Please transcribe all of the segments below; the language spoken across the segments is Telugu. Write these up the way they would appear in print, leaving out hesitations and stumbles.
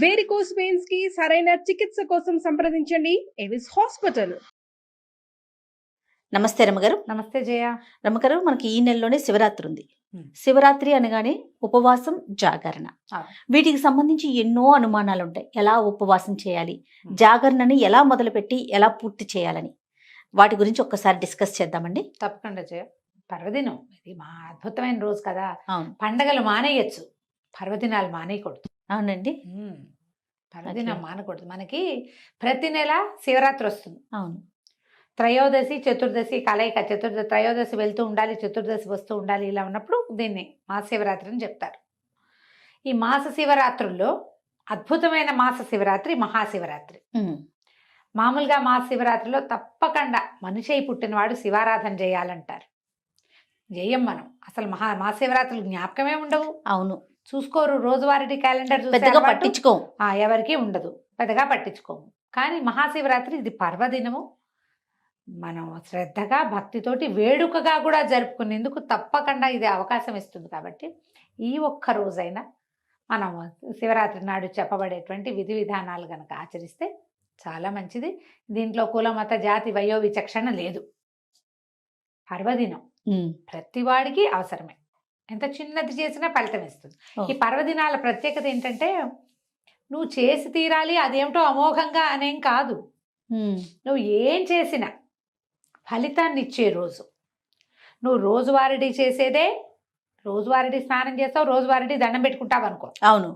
వేరికోస్ వెయిన్స్ కి సరైన చికిత్స కోసం సంప్రదించండి ఎవిస్ హాస్పిటల్. నమస్తే రమగారు. నమస్తే జయ. రమగారు, మనకి ఈ నెలలోనే శివరాత్రి ఉంది. శివరాత్రి అనగానే ఉపవాసం, జాగరణ, వీటికి సంబంధించి ఎన్నో అనుమానాలు ఉంటాయి. ఎలా ఉపవాసం చేయాలి, జాగరణని ఎలా మొదలుపెట్టి ఎలా పూర్తి చేయాలని, వాటి గురించి ఒక్కసారి డిస్కస్ చేద్దామండి. తప్పకుండా జయ. పర్వదినం ఇది మా అద్భుతమైన రోజు కదా. అవును, పండగలు మానేయచ్చు, పర్వదినాలు మానేయకూడదు. అవునండి, పర్వదినం మానకూడదు. మనకి ప్రతి నెల శివరాత్రి వస్తుంది. అవును, త్రయోదశి చతుర్దశి కలయిక. త్రయోదశి వెళ్తూ ఉండాలి, చతుర్దశి వస్తూ ఉండాలి. ఇలా ఉన్నప్పుడు దీన్ని మహాశివరాత్రి అని చెప్తారు. ఈ మాస శివరాత్రుల్లో అద్భుతమైన మాస శివరాత్రి మహాశివరాత్రి. మామూలుగా మహాశివరాత్రిలో తప్పకుండా మనిషి అయి పుట్టినవాడు శివారాధన చేయాలంటారు. చేయం మనం. అసలు మహాశివరాత్రులు జ్ఞాపకమే ఉండవు. అవును, చూసుకోరు. రోజువారీ క్యాలెండర్ పెద్దగా పట్టించుకోము, ఎవరికి ఉండదు, పెద్దగా పట్టించుకోము. కానీ మహాశివరాత్రి ఇది పర్వదినము. మనం శ్రద్ధగా భక్తితోటి వేడుకగా కూడా జరుపుకునేందుకు తప్పకుండా ఇది అవకాశం ఇస్తుంది. కాబట్టి ఈ ఒక్క రోజైనా మనం శివరాత్రి నాడు చెప్పబడేటువంటి విధి విధానాలు కనుక ఆచరిస్తే చాలా మంచిది. దీంట్లో కుల మత జాతి వయో విచక్షణ లేదు. పర్వదినం ప్రతివాడికి అవసరమే. ఎంత చిన్నది చేసినా ఫలితం ఇస్తుంది. ఈ పర్వదినాల ప్రత్యేకత ఏంటంటే నువ్వు చేసి తీరాలి అదేమిటో అమోఘంగా అనేం కాదు. నువ్వు ఏం చేసినా ఫలితాన్ని ఇచ్చే రోజు. నువ్వు రోజువారీ చేసేదే, రోజువారీ స్నానం చేస్తావు, రోజువారీ దండం పెట్టుకుంటావు అనుకో. అవును,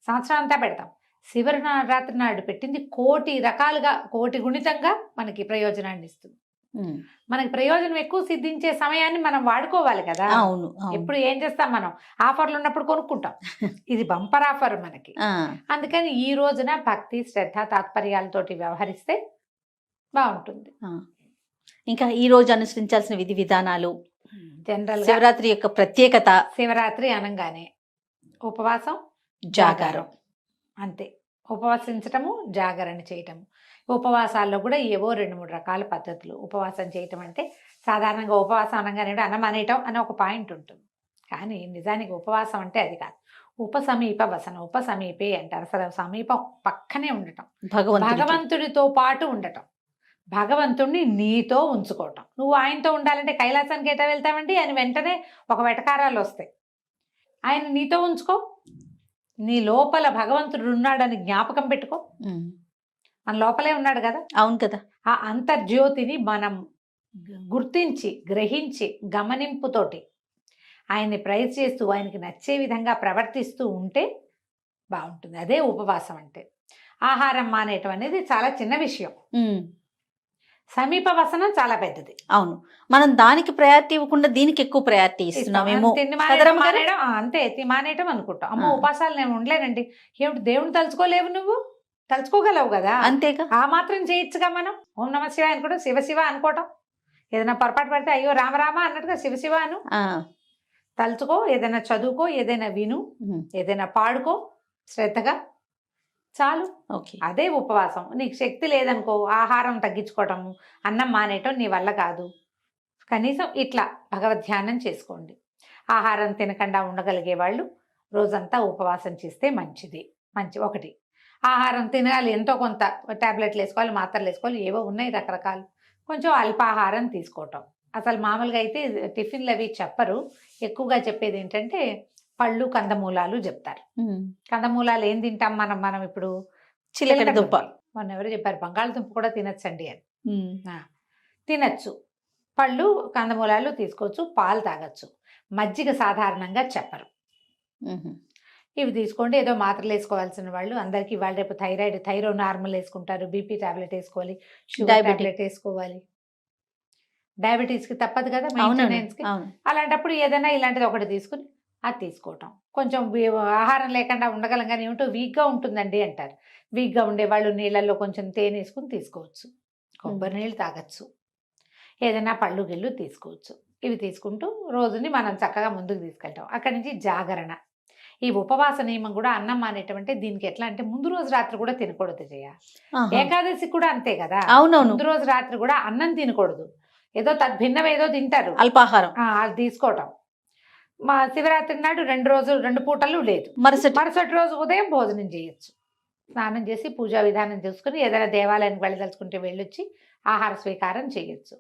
సంవత్సరం అంతా పెడతాం. శివరాత్రి నాడు పెట్టింది కోటి రకాలుగా, కోటి గుణితంగా మనకి ప్రయోజనాన్ని ఇస్తుంది. మనకి ప్రయోజనం ఎక్కువ సిద్ధించే సమయాన్ని మనం వాడుకోవాలి కదా. అవును, ఎప్పుడు ఏం చేస్తాం మనం, ఆఫర్లు ఉన్నప్పుడు కొనుక్కుంటాం. ఇది బంపర్ ఆఫర్ మనకి. అందుకని ఈ రోజున భక్తి, శ్రద్ధ, తాత్పర్యాలతోటి వ్యవహరిస్తే బాగుంటుంది. ఇంకా ఈ రోజు అనుసరించాల్సిన విధి విధానాలు, జనరల్ శివరాత్రి యొక్క ప్రత్యేకత. శివరాత్రి అనగానే ఉపవాసం, జాగారం, అంతే. ఉపవాసించటము, జాగరణ చేయటము. ఉపవాసాల్లో కూడా ఏవో 2-3 రకాల పద్ధతులు. ఉపవాసం చేయటం అంటే సాధారణంగా ఉపవాసం అనగానే అన్నం అనేయటం అనే ఒక పాయింట్ ఉంటుంది. కానీ నిజానికి ఉపవాసం అంటే అది కాదు. ఉపసమీప వసన, ఉపసమీపే అంటారు. అసలు సమీపం, పక్కనే ఉండటం, భగవంతుడితో పాటు ఉండటం, భగవంతుడిని నీతో ఉంచుకోవటం. నువ్వు ఆయనతో ఉండాలంటే కైలాసానికి ఎటా వెళ్తామండి, ఆయన వెంటనే ఒక వెటకారాలు వస్తాయి. ఆయన నీతో ఉంచుకో. నీ లోపల భగవంతుడు ఉన్నాడని జ్ఞాపకం పెట్టుకో. మన లోపలే ఉన్నాడు కదా. అవును కదా. ఆ అంతర్జ్యోతిని మనం గుర్తించి, గ్రహించి, గమనింపుతోటి ఆయన్ని ప్రైజ్ చేస్తూ, ఆయనకి నచ్చే విధంగా ప్రవర్తిస్తూ ఉంటే బాగుంటుంది. అదే ఉపవాసం అంటే. ఆహారం మానేయటం అనేది చాలా చిన్న విషయం. సమీప వసనం చాలా పెద్దది. అవును, మనం దానికి ప్రయారిటీ ఇవ్వకుండా దీనికి ఎక్కువ ప్రయారిటీ ఇస్తున్నామేమో. అంతే, మానేయటం అనుకుంటాం. అమ్మో ఉపాసాలు నేను ఉండలేనండి. ఏమిటి, దేవుని తలుచుకోలేవు నువ్వు? తలుచుకోగలవు కదా, అంతేగా. ఆ మాత్రం చేయొచ్చుగా. మనం ఓం నమ శివాయ అనుకోవడం, శివ శివ అనుకోవటం. ఏదైనా పొరపాటు పడితే అయ్యో రామరామ అన్నట్టుగా శివ శివ అను. తలుచుకో, ఏదైనా చదువుకో, ఏదైనా విను, ఏదైనా పాడుకో శ్రద్ధగా, చాలు. అదే ఉపవాసం. నీకు శక్తి లేదనుకో, ఆహారం తగ్గించుకోవటము, అన్నం మానేయటం నీ వల్ల కాదు. కనీసం ఇట్లా భగవద్ధ్యానం చేసుకోండి. ఆహారం తినకుండా ఉండగలిగే వాళ్ళు రోజంతా ఉపవాసం చేస్తే మంచిది. ఒకటి, ఆహారం తినాలి, ఎంతో కొంత టాబ్లెట్లు వేసుకోవాలి, మాత్రలు వేసుకోవాలి, ఏవో ఉన్నాయి రకరకాలు. కొంచెం అల్పాహారం తీసుకోవటం. అసలు మామూలుగా అయితే టిఫిన్లు అవి చెప్పరు. ఎక్కువగా చెప్పేది ఏంటంటే పళ్ళు, కందమూలాలు చెప్తారు. కందమూలాలు ఏం తింటాం మనం ఇప్పుడు? చిలకడ దుంప. మొన్న ఎవరు చెప్పారు బంగాళదుంప కూడా తినచ్చండి అని. తినచ్చు. పళ్ళు, కందమూలాలు తీసుకోవచ్చు, పాలు తాగొచ్చు. మజ్జిగ సాధారణంగా చెప్పరు. ఇవి తీసుకోండి. ఏదో మాత్రలు వేసుకోవాల్సిన వాళ్ళు అందరికీ ఇవాళ రేపు థైరో నార్మల్ వేసుకుంటారు, బీపీ టాబ్లెట్ వేసుకోవాలి, షుగర్ టాబ్లెట్ వేసుకోవాలి. డయాబెటీస్కి తప్పదు కదా, మెయింటెనెన్స్కి. అలాంటప్పుడు ఏదైనా ఇలాంటిది ఒకటి తీసుకుని అది తీసుకోవటం. కొంచెం ఆహారం లేకుండా ఉండగలం కానీ ఏమిటో వీక్గా ఉంటుందండి అంటారు. వీక్గా ఉండేవాళ్ళు నీళ్ళల్లో కొంచెం తేనె వేసుకుని తీసుకోవచ్చు, కొబ్బరి నీళ్ళు తాగొచ్చు, ఏదైనా పళ్ళు గిళ్ళు తీసుకోవచ్చు. ఇవి తీసుకుంటూ రోజుని మనం చక్కగా ముందుకు తీసుకెళ్తాం. అక్కడి నుంచి జాగరణ. ఈ ఉపవాస నియమం కూడా అన్నం మానేటంటే దీనికి ఎట్లా అంటే ముందు రోజు రాత్రి కూడా తినకూడదు జయ. ఏకాదశి కూడా అంతే కదా. ముందు రోజు రాత్రి కూడా అన్నం తినకూడదు. ఏదో తద్భిన్నం ఏదో తింటారు, అల్పాహారం అది తీసుకోవటం. మా శివరాత్రి నాడు 2 పూటలు లేదు. మరుసటి రోజు ఉదయం భోజనం చేయొచ్చు. స్నానం చేసి పూజా విధానం చూసుకుని ఏదైనా దేవాలయానికి వెళ్ళదలుచుకుంటే వెళ్ళొచ్చి ఆహార స్వీకారం చేయొచ్చు.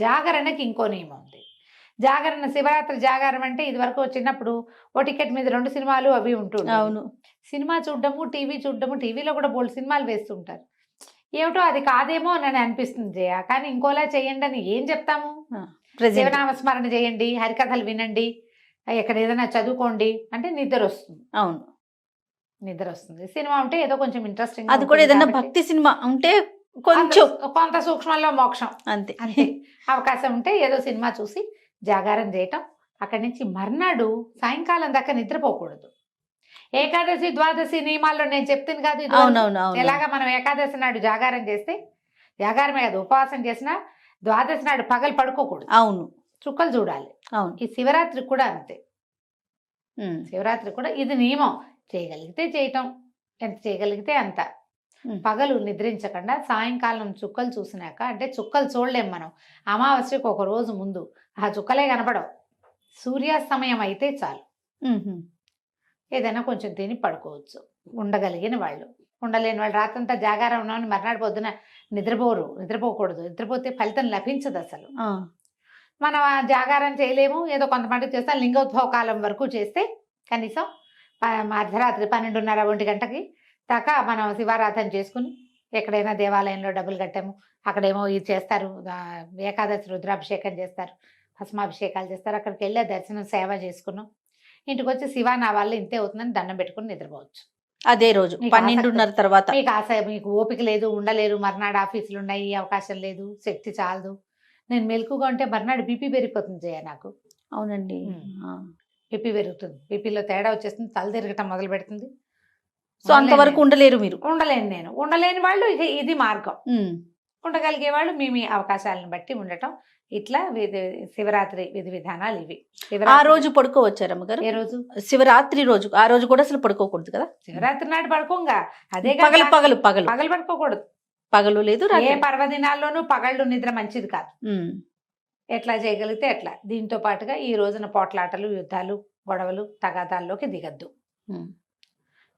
జాగరణకి ఇంకో నియమం ఉంది. జాగరణ, శివరాత్రి జాగారం అంటే ఇది వరకు చిన్నప్పుడు ఓ టికెట్ మీద 2 సినిమాలు అవి ఉంటుంటాయి. అవును. సినిమా చూడడము, టీవీ చూడడము, టీవీలో కూడా బోల్డ్ సినిమాలు వేస్తుంటారు. ఏమిటో అది కాదేమో అని అనిపిస్తుంది జయ. కానీ ఇంకోలా చేయండి అని ఏం చెప్తాము? Present. శివనామస్మరణ చేయండి, హరికథలు వినండి, ఎక్కడ ఏదైనా చదువుకోండి అంటే నిద్ర వస్తుంది. అవును. నిద్ర వస్తుంది. సినిమా ఉంటే ఏదో కొంచెం ఇంట్రెస్టింగ్, అది కూడా ఏదైనా భక్తి సినిమా ఉంటే కొంచెం కొంత సూక్ష్మంలో మోక్షం అంతే. అంతే. అవకాశం ఉంటే ఏదో సినిమా చూసి జాగారం చేయటం. అక్కడి నుంచి మర్నాడు సాయంకాలం దాకా నిద్రపోకూడదు. ఏకాదశి ద్వాదశి నియమాల్లో నేను చెప్తాను కాదు ఇది. అవునవును. ఎలాగా మనం ఏకాదశి నాడు జాగారం చేస్తే, జాగారమే కాదు ఉపవాసం చేసినా ద్వాదశి నాడు పగలు పడుకోకూడదు. అవును. చుక్కలు చూడాలి. అవును. ఈ శివరాత్రి కూడా అంతే. శివరాత్రి కూడా ఇది నియమం. చేయగలిగితే చేయటం, ఎంత చేయగలిగితే అంత. పగలు నిద్రించకుండా సాయంకాలం చుక్కలు చూసినాక, అంటే చుక్కలు చూడలేం మనం, అమావాస్యకు ఒక రోజు ముందు ఆ చుక్కలే కనపడవు. సూర్యాస్తమయం అయితే చాలు. ఏదైనా కొంచెం తిని పడుకోవచ్చు ఉండగలిగిన వాళ్ళు. ఉండలేని వాళ్ళు రాత్రంతా జాగారం ఉన్నామని మర్నాడు పొద్దున నిద్రపోకూడదు. నిద్రపోతే ఫలితం లభించదు అసలు. మనం ఆ జాగారం చేయలేము, ఏదో కొంతమంది చేస్తాం. లింగోద్భవ కాలం వరకు చేస్తే కనీసం అర్ధరాత్రి 12:30, 1 గంటకి దాకా మనం శివారాధన చేసుకుని ఎక్కడైనా దేవాలయంలో డబ్బులు కట్టాము, అక్కడేమో ఇది చేస్తారు, ఏకాదశి రుద్రాభిషేకం చేస్తారు, భస్మాభిషేకాలు చేస్తారు. అక్కడికి వెళ్ళే దర్శనం సేవ చేసుకున్నాం, ఇంటికి వచ్చి శివా నా వల్ల ఇంతే అవుతుందని దండం పెట్టుకుని నిద్రపోవచ్చు. అదే రోజు 12:30 తర్వాత. మీకు మీకు ఓపిక లేదు, ఉండలేరు, మర్నాడు ఆఫీసులు ఉన్నాయి, అవకాశం లేదు, శక్తి చాలదు, నేను మెలకుగా ఉంటే మర్నాడు బీపీ పెరిగిపోతుంది జయ నాకు. అవునండి. బీపీ పెరుగుతుంది, బీపీలో తేడా వచ్చేస్తుంది, తల తిరగటం మొదలు పెడుతుంది. సో అంతవరకు ఉండలేరు మీరు. నేను ఉండలేని వాళ్ళు ఇది మార్గం. ఉండగలిగే వాళ్ళు మీ అవకాశాలను బట్టి ఉండటం. ఇట్లా శివరాత్రి విధి విధానాలు ఇవి. ఆ రోజు పడుకోవచ్చారు అమ్మగారు? ఏ రోజు? శివరాత్రి రోజు. ఆ రోజు కూడా అసలు పడుకోకూడదు కదా? శివరాత్రి నాడు పడుకోంగా. అదే పగలు పగలు పగలు పగలు పడుకోకూడదు. పగలు లేదు, ఏ పర్వదినాల్లోనూ పగళ్ళు నిద్ర మంచిది కాదు. ఎట్లా చేయగలిగితే ఎట్లా. దీంతో పాటుగా ఈ రోజున పోట్లాటలు, యుద్ధాలు, గొడవలు, తగాదాల్లోకి దిగద్దు.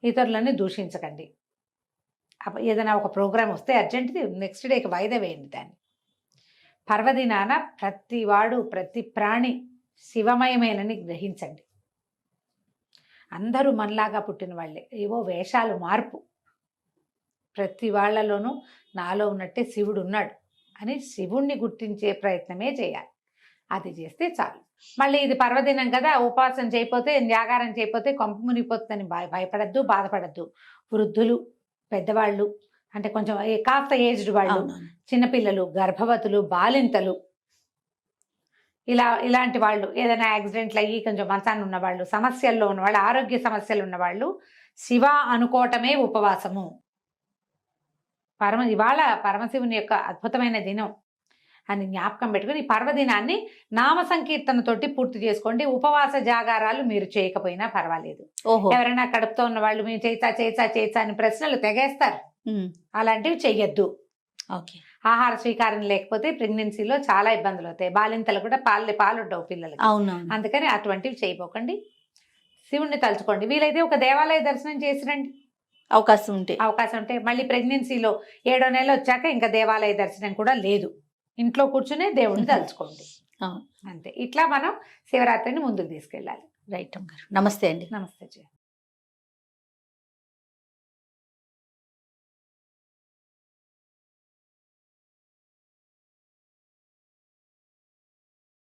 ఇతరులని దూషించకండి. ఏదైనా ఒక ప్రోగ్రాం వస్తే అర్జెంట్ది నెక్స్ట్ డేకి వాయిదా వేయండి దాన్ని. పర్వదినాన ప్రతి వాడు, ప్రతి ప్రాణి శివమయమేనని గ్రహించండి. అందరూ మనలాగా పుట్టిన వాళ్ళే, ఏవో వేషాలు మార్పు. ప్రతి వాళ్ళలోనూ నాలో ఉన్నట్టే శివుడు ఉన్నాడు అని శివుణ్ణి గుర్తించే ప్రయత్నమే చేయాలి. అది చేస్తే చాలు. మళ్ళీ ఇది పర్వదినం కదా, ఉపవాసం చేయకపోతే, జాగారం చేయకపోతే కొంప మునిగిపోతుందని భయపడద్దు, బాధపడద్దు. వృద్ధులు, పెద్దవాళ్ళు, అంటే కొంచెం కాస్త ఏజ్డ్ వాళ్ళు, చిన్నపిల్లలు, గర్భవతులు, బాలింతలు, ఇలాంటి వాళ్ళు, ఏదైనా యాక్సిడెంట్లు అయ్యి కొంచెం మంచాన్ని ఉన్నవాళ్ళు, సమస్యల్లో ఉన్నవాళ్ళు, ఆరోగ్య సమస్యలు ఉన్నవాళ్ళు శివ అనుకోవటమే ఉపవాసము. ఇవాళ పరమశివుని యొక్క అద్భుతమైన దినం అని జ్ఞాపకం పెట్టుకుని ఈ పర్వదినాన్ని నామ సంకీర్తనతోటి పూర్తి చేసుకోండి. ఉపవాస జాగారాలు మీరు చేయకపోయినా పర్వాలేదు. ఎవరైనా కడుపుతో ఉన్న వాళ్ళు మేము చేచా అని ప్రశ్నలు తెగేస్తారు, అలాంటివి చెయ్యొద్దు. ఆహార స్వీకారం లేకపోతే ప్రెగ్నెన్సీలో చాలా ఇబ్బందులు అవుతాయి. బాలింతలు కూడా పాలుండవు పిల్లలకి. అందుకని అటువంటివి చేయబోకండి. శివుణ్ణి తలుచుకోండి. వీలైతే ఒక దేవాలయ దర్శనం చేసిరండి, అవకాశం ఉంటే. మళ్ళీ ప్రెగ్నెన్సీలో 7వ నెల వచ్చాక ఇంకా దేవాలయ దర్శనం కూడా లేదు, ఇంట్లో కూర్చునే దేవుణ్ణి తలుచుకోండి. అంతే. ఇట్లా మనం శివరాత్రిని ముందుకు తీసుకెళ్ళాలి. రైట్ అమ్మగారు. నమస్తే అండి. నమస్తే జయ.